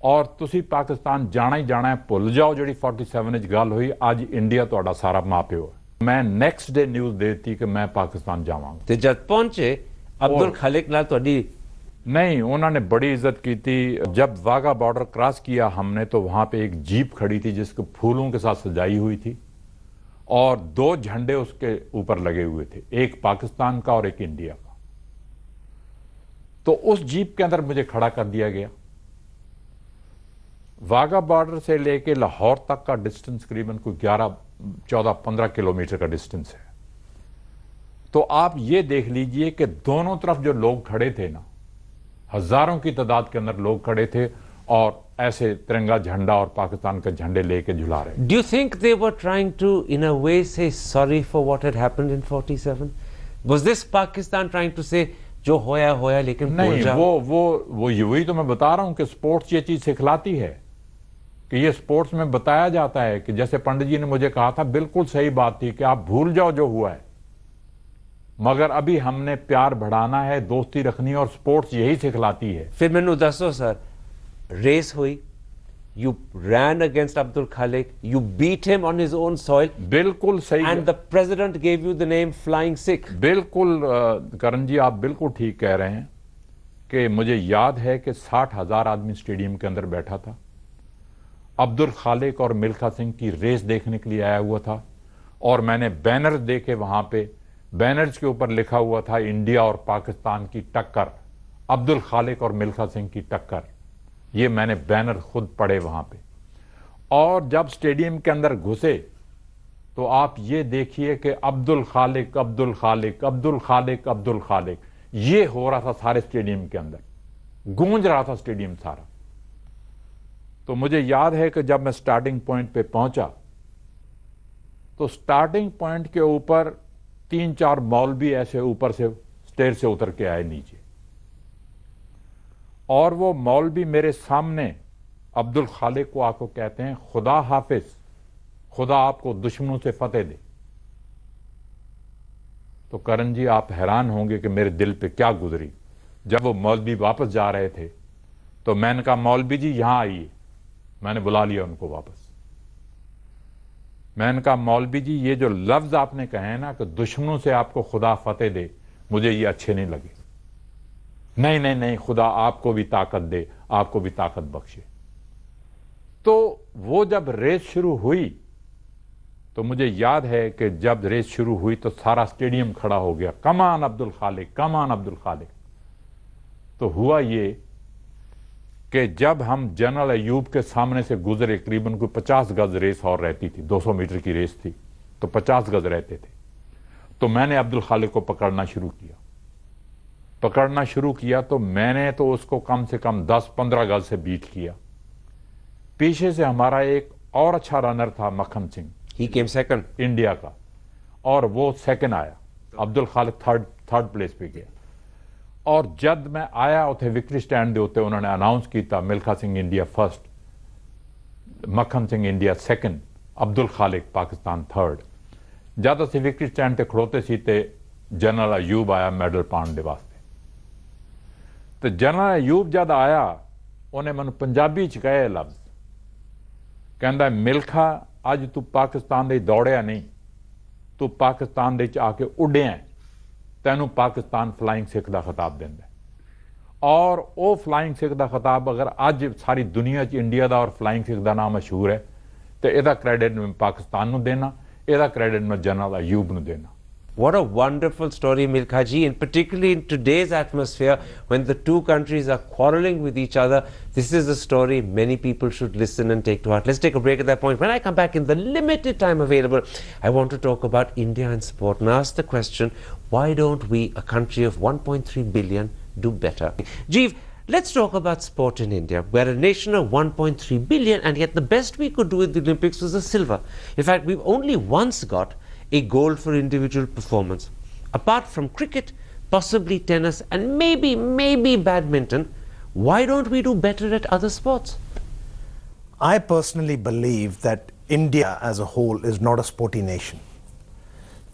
और तुसी पाकिस्तान जाना ही जाना है, भुल जाओ जिहड़ी 47 च गल हुई, अज इंडिया तुहाडा सारा मां प्यो है। मैं नैक्सट डे न्यूज़ देती कि मैं पाकिस्तान जावांगा। ते जब पहुंचे अब्दुल खालिक नाल तुहाडी नहीं, उन्होंने बड़ी इज्जत की थी। जब वाघा बॉर्डर क्रॉस किया हमने तो वहां पे एक जीप खड़ी थी जिसको फूलों के साथ सजाई हुई थी और 2 झंडे उसके ऊपर लगे हुए थे, एक पाकिस्तान का और एक इंडिया का। तो उस जीप के अंदर मुझे खड़ा कर दिया गया। वाघा बॉर्डर से लेके लाहौर तक का डिस्टेंस करीबन कोई 11, 14, 15 किलोमीटर का डिस्टेंस है। तो आप ये देख लीजिए कि दोनों तरफ जो लोग खड़े थे ना, हजारों की तादाद के अंदर लोग खड़े थे और ऐसे तिरंगा झंडा और पाकिस्तान के झंडे लेके झुला रहे। Do you think they were trying to in a way say sorry for what had happened in 47? Was this Pakistan trying to say जो होया होया लेकिन नहीं, वो वही तो मैं बता रहा हूं कि स्पोर्ट्स ये चीज सिखलाती है कि ये स्पोर्ट्स में बताया जाता है कि जैसे पंडित जी ने मुझे कहा था, बिल्कुल सही बात थी कि आप भूल जाओ जो हुआ है, मगर अभी हमने प्यार बढ़ाना है, दोस्ती रखनी है और स्पोर्ट्स यही सिखलाती है। फिर मैनू दसो सर, रेस हुई, you ran against Abdul Khalik, you beat him on his own soil, बिल्कुल सही, and the president gave you the name Flying Sikh. बिल्कुल करण जी, आप बिल्कुल ठीक कह रहे हैं कि मुझे याद है कि 60,000 आदमी स्टेडियम के अंदर बैठा था। अब्दुल खालिक और मिल्खा सिंह की रेस देखने के लिए आया हुआ था और मैंने बैनर देके वहां पे बैनर्स के ऊपर लिखा हुआ था इंडिया और पाकिस्तान की टक्कर, अब्दुल खालिक और मिल्खा सिंह की टक्कर। ये मैंने बैनर खुद पढ़े वहां पे। और जब स्टेडियम के अंदर घुसे तो आप ये देखिए कि अब्दुल खालिक अब्दुल खालिक अब्दुल खालिक अब्दुल खालिक, ये हो रहा था सारे स्टेडियम के अंदर, गूंज रहा था स्टेडियम सारा। तो मुझे याद है कि जब मैं स्टार्टिंग पॉइंट पे पहुंचा तो स्टार्टिंग पॉइंट के ऊपर 3-4 मौलवी ऐसे ऊपर से स्टेयर से उतर के आए नीचे, और वो मौलवी मेरे सामने अब्दुल खालिक को आको कहते हैं, खुदा हाफिज, खुदा आपको दुश्मनों से फतेह दे। तो करण जी आप हैरान होंगे कि मेरे दिल पे क्या गुजरी। जब वो मौलवी वापस जा रहे थे तो मैंने कहा, मौलवी जी यहां आइए। मैंने बुला लिया उनको वापस। मैंने कहा, मौलवी जी ये जो लफ्ज आपने कहे हैं ना कि दुश्मनों से आपको खुदा फतेह दे, मुझे ये अच्छे नहीं लगे। नहीं नहीं नहीं, खुदा आपको भी ताकत दे, आपको भी ताकत बख्शे। तो वो जब रेस शुरू हुई तो मुझे याद है कि जब रेस शुरू हुई तो सारा स्टेडियम खड़ा हो गया, कमान अब्दुल खालिक, कमान अब्दुल खालिक। तो हुआ ये कि जब हम जनरल अयूब के सामने से गुजरे, करीबन कोई 50 गज रेस और रहती थी, 200 मीटर की रेस थी, तो 50 गज रहते थे। तो मैंने अब्दुल खालिक को पकड़ना शुरू किया तो मैंने तो उसको कम से कम 10-15 गज से बीट किया। पीछे से हमारा एक और अच्छा रनर था, मक्खन Singh, He came second. India का, और वो सेकंड आया। अब्दुल खालिक थर्ड प्लेस पे गया। और जब मैं आया उथे विक्ट्री स्टैंड दे उत्ते उन्होंने अनाउंस किया, मिल्खा सिंह इंडिया फर्स्ट, मक्खन सिंह इंडिया सेकंड, अब्दुल खालिक पाकिस्तान थर्ड। जब असीं विक्ट्री स्टैंड ते खड़ोते सी ते जनरल अयूब आया मैडल पाने दे वास्ते। तो जनरल अयूब जब आया उन्हें मैनूं पंजाबी च कहे लफ्ज, कहंदा, मिल्खा अज तू पाकिस्तान दे दौड़िया नहीं, तू पाकिस्तान दे आके उड़िया, तैनू पाकिस्तान फ्लाइंग सिख का खिताब देंदा। और वो फ्लाइंग सिख का खिताब अगर अज सारी दुनिया च इंडिया का और फ्लाइंग सिख का नाम मशहूर है तो यदा क्रेडिट मैं पाकिस्तान नूं देना, यदा क्रेडिट मैं जनरल अयूब नूं देना। What a wonderful story, Milkha ji, and particularly in today's atmosphere when the two countries are quarreling with each other. This is a story many people should listen and take to heart. Let's take a break at that point. When I come back in the limited time available, I want to talk about India and sport and ask the question, why don't we, a country of 1.3 billion, do better? Jeev, let's talk about sport in India. We're a nation of 1.3 billion and yet the best we could do at the Olympics was a silver. In fact, we've only once got a goal for individual performance. Apart from cricket, possibly tennis and maybe badminton, why don't we do better at other sports? I personally believe that India as a whole is not a sporty nation.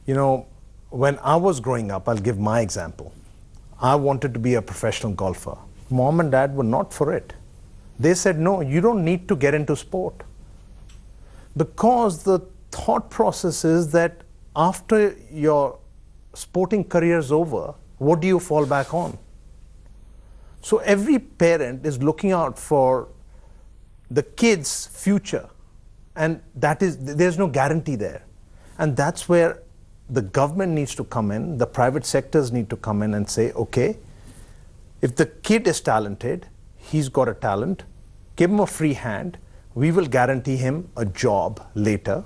You know, when I was growing up, I'll give my example. I wanted to be a professional golfer. Mom and dad were not for it. They said, no, you don't need to get into sport. Because the thought process is that after your sporting career is over, what do you fall back on? So every parent is looking out for the kid's future, and there's no guarantee there. And that's where the government needs to come in, the private sectors need to come in and say, okay, if the kid is talented, he's got a talent, give him a free hand, we will guarantee him a job later,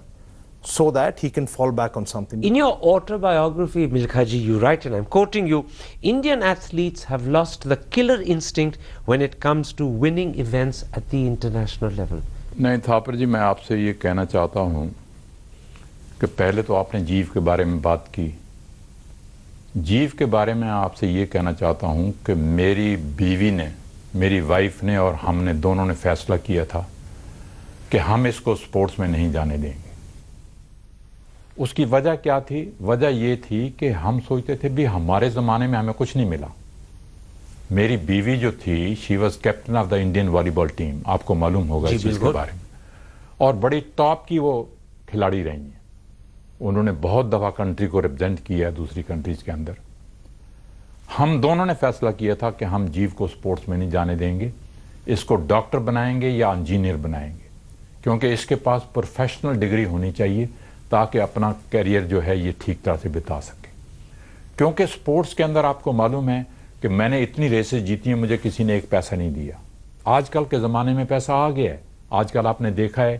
so that he can fall back on something. In your autobiography, Milkha ji, you write, and I'm quoting you, Indian athletes have lost the killer instinct when it comes to winning events at the international level. नहीं थापर जी, मैं आपसे ये कहना चाहता हूँ कि पहले तो आपने जीव के बारे में बात की। जीव के बारे में आपसे ये कहना चाहता हूँ कि मेरी बीवी ने, मेरी वाइफ ने और हमने दोनों ने फैसला किया था कि हम इसको स्पोर्ट्स में नहीं जाने देंगे। उसकी वजह क्या थी? वजह ये थी कि हम सोचते थे भी हमारे ज़माने में हमें कुछ नहीं मिला। मेरी बीवी जो थी, she was captain of the Indian volleyball team, आपको मालूम होगा इस चीज़ के बारे में, और बड़ी टॉप की वो खिलाड़ी रही हैं। उन्होंने बहुत दफ़ा कंट्री को रिप्रेजेंट किया है दूसरी कंट्रीज़ के अंदर। हम दोनों ने फैसला किया था कि हम जीव को स्पोर्ट्स में नहीं जाने देंगे, इसको डॉक्टर बनाएंगे या इंजीनियर बनाएंगे, क्योंकि इसके पास प्रोफेशनल डिग्री होनी चाहिए ताकि अपना करियर जो है ये ठीक तरह से बिता सके। क्योंकि स्पोर्ट्स के अंदर आपको मालूम है कि मैंने इतनी रेसेस जीती हैं, मुझे किसी ने एक पैसा नहीं दिया। आजकल के ज़माने में पैसा आ गया है। आजकल आपने देखा है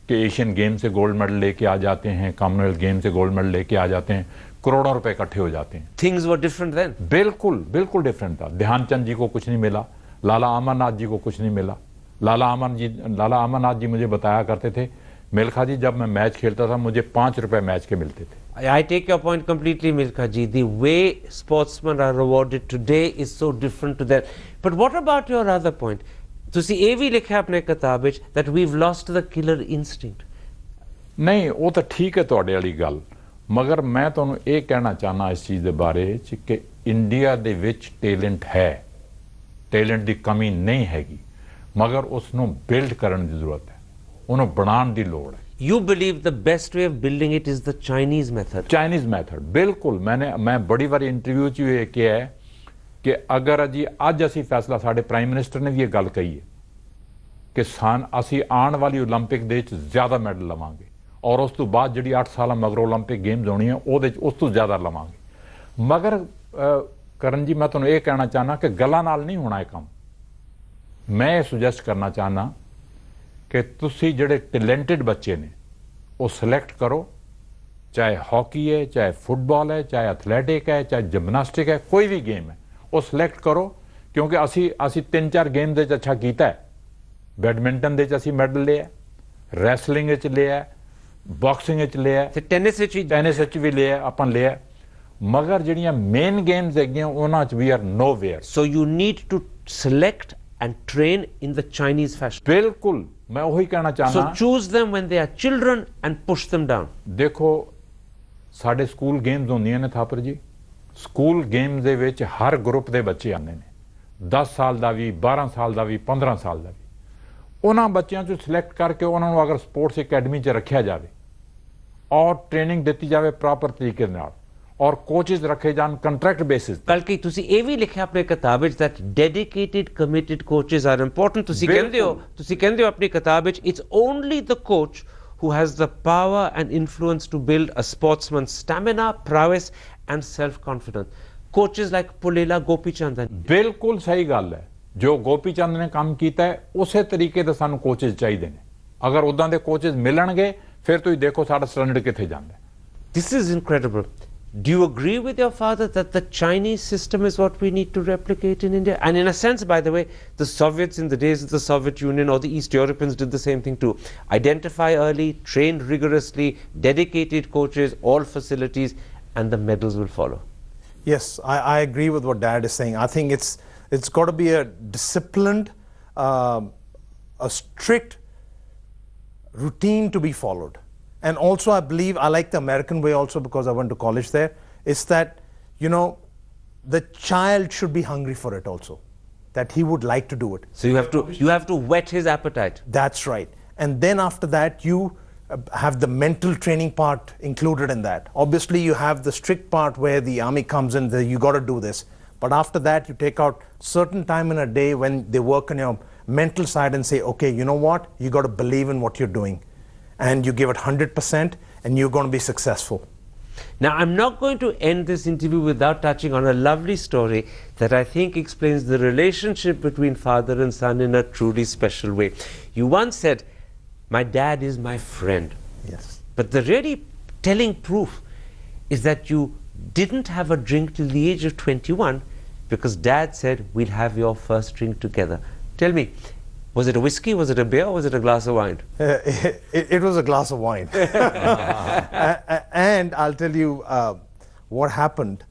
कि एशियन गेम से गोल्ड मेडल लेके आ जाते हैं, कॉमनवेल्थ गेम से गोल्ड मेडल लेके आ जाते हैं, करोड़ों रुपए इकट्ठे हो जाते हैं। Things were different then. बिल्कुल बिल्कुल डिफरेंट था। ध्यानचंद जी को कुछ नहीं मिला, लाला अमरनाथ जी को कुछ नहीं मिला। लाला अमरनाथ जी मुझे बताया करते थे, मिल्खा जी जब मैं मैच खेलता था मुझे 5 रुपए मैच के मिलते थे। I take your point completely, Milkha ji. The way sportsmen are rewarded today is so different to that. But what about your other point? ਤੁਸੀਂ ਇਹ ਵੀ ਲਿਖਿਆ ਆਪਣੇ ਕਿਤਾਬ ਵਿੱਚ that we've lost the killer instinct. ਨਹੀਂ, ਉਹ ਤਾਂ ਠੀਕ ਹੈ ਤੁਹਾਡੇ ਵਾਲੀ ਗੱਲ, ਮਗਰ ਮੈਂ ਤੁਹਾਨੂੰ ਇਹ ਕਹਿਣਾ ਚਾਹਨਾ ਇਸ ਚੀਜ਼ ਦੇ ਬਾਰੇ ਚ ਕਿ ਇੰਡੀਆ ਦੇ ਵਿੱਚ ਟੈਲੈਂਟ ਹੈ, ਟੈਲੈਂਟ ਦੀ ਕਮੀ ਨਹੀਂ ਹੈਗੀ, ਮਗਰ ਉਸ ਨੂੰ ਬਿਲਡ ਕਰਨ ਦੀ ਜ਼ਰੂਰਤ ਹੈ, ਉਹਨੂੰ ਬਣਾਉਣ ਦੀ ਲੋੜ ਹੈ। You believe the best way of building it is the Chinese method. Chinese method बिल्कुल। मैं बड़ी बार इंटरव्यू च ये किया है कि अगर जी अज असी फैसला, साडे प्राइम मिनिस्टर ने भी ये गल कही है कि असी आने वाली ओलंपिक दे च ज्यादा मैडल लवांगे और उस तो बाद जिहड़ी 8 साल मगर ओलंपिक गेम्स होनी है उहदे च उस तो ज्यादा लवांगे। मगर करण जी मैं तुहानूं ये कहना चाहना कि गल्लां नाल नहीं होना ये काम। मैं सुजैसट करना चाहना कि तुसी जिहड़े टैलेंटेड बच्चे ने वो सिलेक्ट करो, चाहे हॉकी है, चाहे फुटबॉल है, चाहे एथलैटिक है, चाहे जिमनास्टिक है, कोई भी गेम है वो सिलेक्ट करो। क्योंकि असी 3-4 गेम दे अच्छा कीता है। बैडमिंटन दे असी मैडल लिया, रैसलिंग च लिया, बॉक्सिंग च लिया, टेनिस भी लिया, अपन लिया, मगर जिहड़ियां मेन गेम्स हैगियां उन्हां च we are nowhere. So you need to select and train in the Chinese fashion. बिल्कुल, मैं वही कहना चाहना। So choose them when they are children and push them down. देखो साडे स्कूल गेम्स होंदियां ने थापर जी, स्कूल गेम्स दे विच हर ग्रुप दे बच्चे आंदे ने, 10 साल दा भी, 12 साल दा भी, 15 साल दा भी। उन्हां बच्चों चों सिलेक्ट करके उन्हां नूं अगर स्पोर्ट्स अकैडमी च रखिया जाए और ट्रेनिंग दी जाए प्रॉपर तरीके नाल और कोचेस रखे जान कंट्रैक्ट बेसिस। बल्कि ਤੁਸੀਂ ਇਹ ਵੀ ਲਿਖਿਆ ਆਪਣੇ ਕਿਤਾਬ ਵਿੱਚ that dedicated committed coaches are important. ਤੁਸੀਂ ਕਹਿੰਦੇ ਹੋ ਆਪਣੀ ਕਿਤਾਬ ਵਿੱਚ it's only the coach who has the power and influence to build a sportsman's stamina, prowess and self confidence. Coaches like Pulela Gopichand. बिल्कुल सही गल है। जो गोपीचंद ने काम किया है उसे तरीके ਦੇ ਸਾਨੂੰ कोचेस चाहिए ने। अगर उदां दे कोचेस मिलणगे फिर ਤੁਸੀਂ देखो ਸਾਡਾ स्टैंडर्ड किथे जांदा है। This is incredible. Do you agree with your father that the Chinese system is what we need to replicate in India? And in a sense, by the way, the Soviets in the days of the Soviet Union or the East Europeans did the same thing too. Identify early, train rigorously, dedicated coaches, all facilities, and the medals will follow. Yes, I agree with what Dad is saying. I think it's got to be a disciplined, a strict routine to be followed. And also I believe, I like the American way also because I went to college there, is that, you know, the child should be hungry for it also, that he would like to do it. So you have to whet his appetite. That's right. And then after that, you have the mental training part included in that. Obviously, you have the strict part where the army comes in, you got to do this. But after that, you take out certain time in a day when they work on your mental side and say, okay, you know what? You got to believe in what you're doing. And you give it 100% and you're going to be successful. Now, I'm not going to end this interview without touching on a lovely story that I think explains the relationship between father and son in a truly special way. You once said, my dad is my friend. Yes. But the really telling proof is that you didn't have a drink till the age of 21 because dad said, we'll have your first drink together. Tell me, was it a whiskey, was it a beer, or was it a glass of wine? It was a glass of wine. And I'll tell you what happened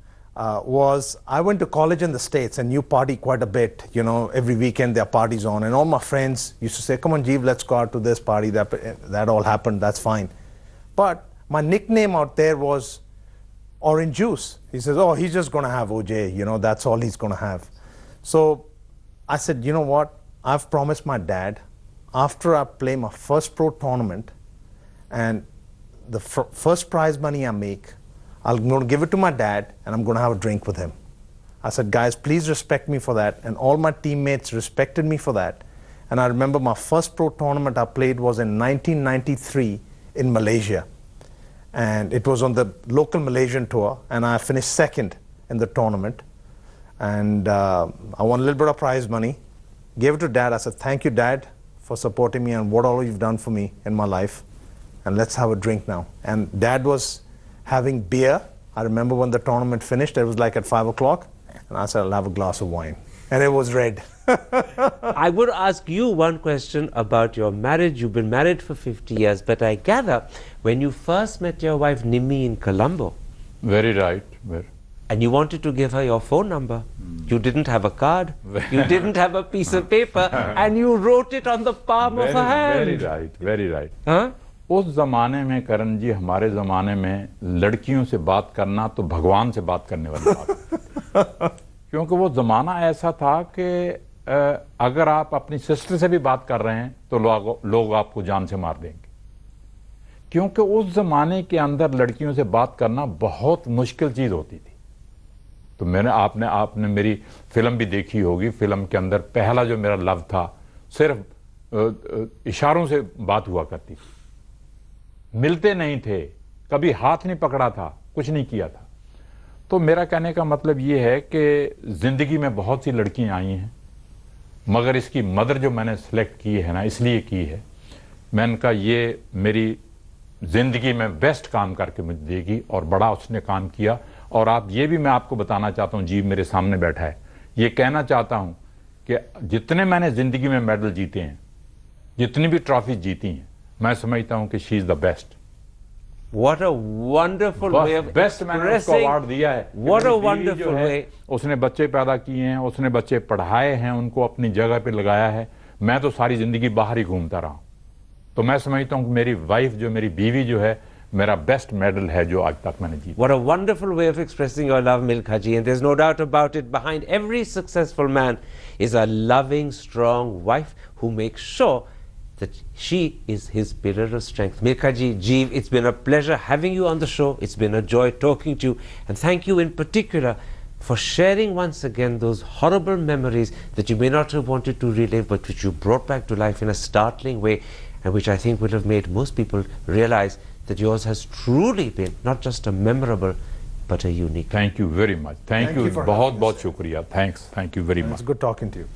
was I went to college in the States and you party quite a bit. You know, every weekend there are parties on and all my friends used to say, come on, Jeev, let's go out to this party. That all happened, that's fine. But my nickname out there was Orange Juice. He says, oh, he's just going to have OJ, you know, that's all he's going to have. So I said, you know what? I've promised my dad, after I play my first pro tournament and the first prize money I make, I'm going to give it to my dad and I'm going to have a drink with him. I said, guys, please respect me for that. And all my teammates respected me for that. And I remember my first pro tournament I played was in 1993 in Malaysia. And it was on the local Malaysian tour and I finished second in the tournament, and I won a little bit of prize money. Gave it to Dad. I said, "Thank you, Dad, for supporting me and what all you've done for me in my life. And let's have a drink now." And Dad was having beer. I remember when the tournament finished, it was like at 5 o'clock, and I said, "I'll have a glass of wine." And it was red. I would ask you one question about your marriage. You've been married for 50 years, but I gather when you first met your wife Nimmi in Colombo, Very right. and you wanted to give her your phone number, you didn't have a card, you didn't have a piece of paper, and you wrote it on the palm of her hand. Very right, very right. Huh? उस जमाने में करण जी, हमारे जमाने में लड़कियों से बात करना तो भगवान से बात करने वाली बात क्योंकि वो जमाना ऐसा था कि अगर आप अपनी सिस्टर से भी बात कर रहे हैं तो लोग आपको जान से मार देंगे, क्योंकि उस जमाने के अंदर लड़कियों से बात करना बहुत मुश्किल चीज होती थी। तो आपने मेरी फिल्म भी देखी होगी। फिल्म के अंदर पहला जो मेरा लव था, सिर्फ इशारों से बात हुआ करती थी, मिलते नहीं थे, कभी हाथ नहीं पकड़ा था, कुछ नहीं किया था। तो मेरा कहने का मतलब ये है कि जिंदगी में बहुत सी लड़कियां आई हैं, मगर इसकी मदर जो मैंने सेलेक्ट की है ना, इसलिए की है, मैंने कहा ये मेरी जिंदगी में बेस्ट काम करके मुझे देगी, और बड़ा उसने काम किया। और आप ये भी मैं आपको बताना चाहता हूं, जीव मेरे सामने बैठा है, ये कहना चाहता हूं कि जितने मैंने जिंदगी में मेडल जीते हैं, जितनी भी ट्रॉफी जीती हैं, मैं समझता हूं कि she is the best. What a wonderful way of best मैंने उसको अवार्ड दिया है। What a wonderful way. उसने बच्चे पैदा किए हैं, उसने बच्चे पढ़ाए हैं, उनको अपनी जगह पे लगाया है। मैं तो सारी जिंदगी बाहर ही घूमता रहा हूं। तो मैं समझता हूं कि मेरी वाइफ जो, मेरी बीवी जो है, मेरा बेस्ट मेडल है जो आज तक मैंने जीता। What a wonderful way of expressing your love, Milkha ji, and there's no doubt about it. Behind every successful man is a loving, strong wife who makes sure that she is his pillar of strength. Milkha ji, Jeev, it's been a pleasure having you on the show. It's been a joy talking to you, and thank you in particular for sharing once again those horrible memories that you may not have wanted to relive, but which you brought back to life in a startling way, and which I think will have made most people realize that yours has truly been not just a memorable but a unique. Thank you very much. Thank you. for बहुत having बहुत us. शुक्रिया. Thanks. Thank you very much. It's good talking to you.